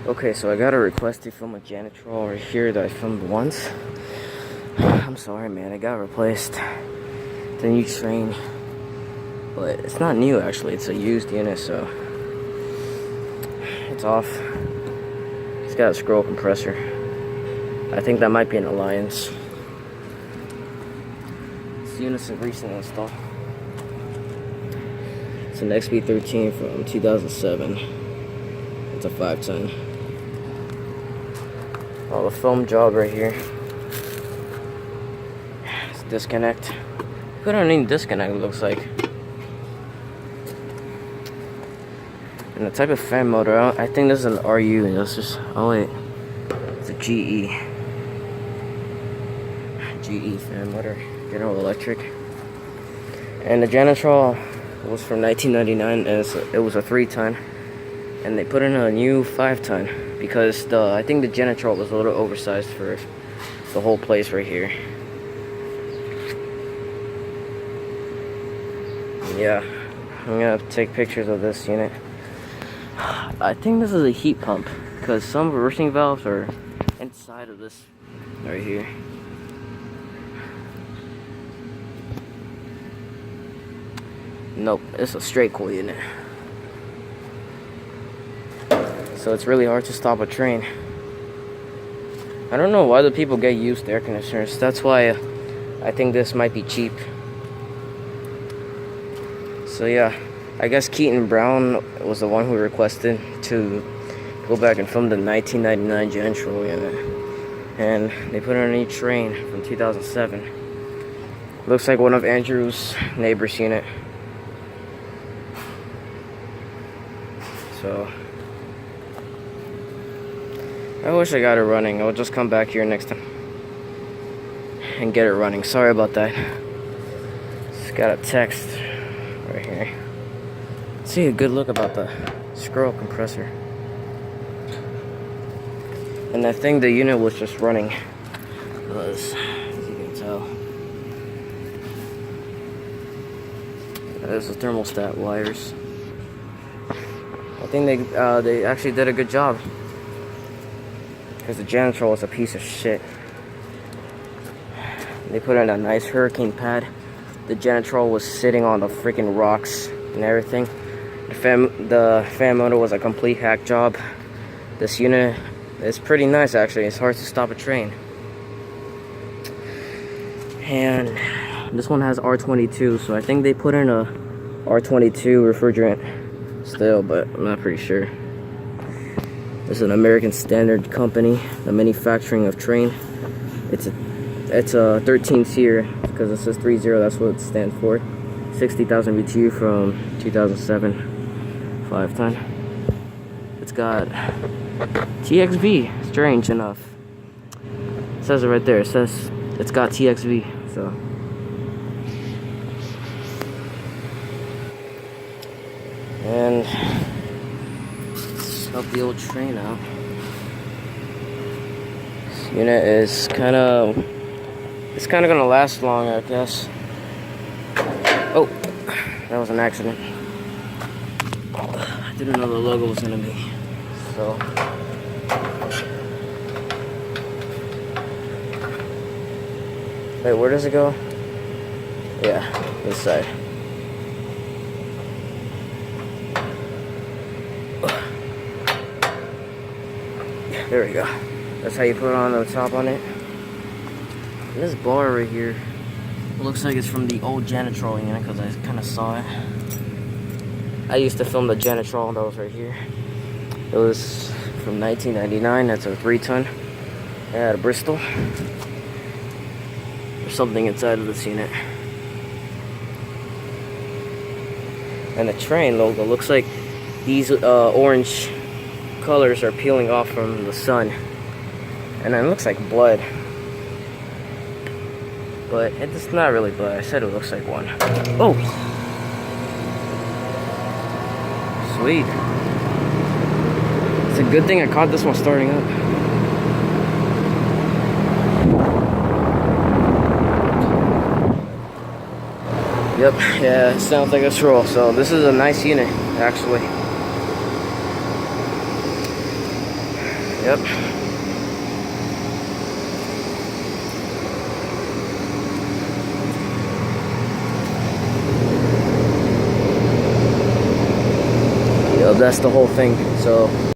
Okay, so I got a request to film a janitor right here that I filmed once. I'm sorry, man. I got replaced. The new Trane, but it's not new actually. It's a used unit, so it's off. It's got a scroll compressor. I think that might be an Alliance. This unit's a recent install. It's an Xb 13 from 2007. It's a 5-ton. Oh, the foam job right here. It's disconnect. Put on any disconnect, it looks like. And the type of fan motor, I think this is an RU. That's just, oh wait, it's a GE. GE fan motor, General Electric. And the janitor was from 1999, and it was a 3-ton. And they put in a new 5-ton because I think the janitor was a little oversized for the whole place right here. Yeah, I'm gonna take pictures of this unit. I think this is a heat pump because some reversing valves are inside of this right here. Nope, it's a straight coil unit. So it's really hard to stop a train. I don't know why the people get used air conditioners. That's why I think this might be cheap. So yeah, I guess Keaton Brown was the one who requested to go back and film the 1999 janitor unit. And they put on a new Trane from 2007. Looks like one of Andrew's neighbor's unit. So I wish I got it running. I'll just come back here next time and get it running. Sorry about that. Just got a text right here. See a good look about the scroll compressor. And I think the unit was just running. As you can tell. There's the thermostat wires. I think they actually did a good job. Because the janitor was a piece of shit. They put in a nice hurricane pad. The janitor was sitting on the freaking rocks and everything. The fan motor was a complete hack job. This unit is pretty nice actually. It's hard to stop a train. And this one has R22, so I think they put in a R22 refrigerant still, but I'm not pretty sure. This is an American Standard company, the manufacturing of Trane. It's a 13 seer because it says 30. That's what it stands for. 60,000 BTU from 2007, 5-ton. It's got TXV. Strange enough, it says it right there. It says it's got TXV. So. And help the old train out. This unit is kind of gonna last long, I guess. Oh, that was an accident. I didn't know the logo was gonna be so. Wait, where does it go? Yeah, this side. There we go. That's how you put on the top on it. And this bar right here looks like it's from the old janitor unit because I kind of saw it. I used to film the janitor that was right here. It was from 1999. That's a 3-ton. I had a Bristol. There's something inside of this unit. And the Trane logo looks like these orange colors are peeling off from the sun, and it looks like blood, but it's not really blood. I said it looks like one. Oh, sweet. It's a good thing I caught this one starting up. Yep, yeah, it sounds like a stroll. So this is a nice unit actually. Yep. Yep, that's the whole thing. So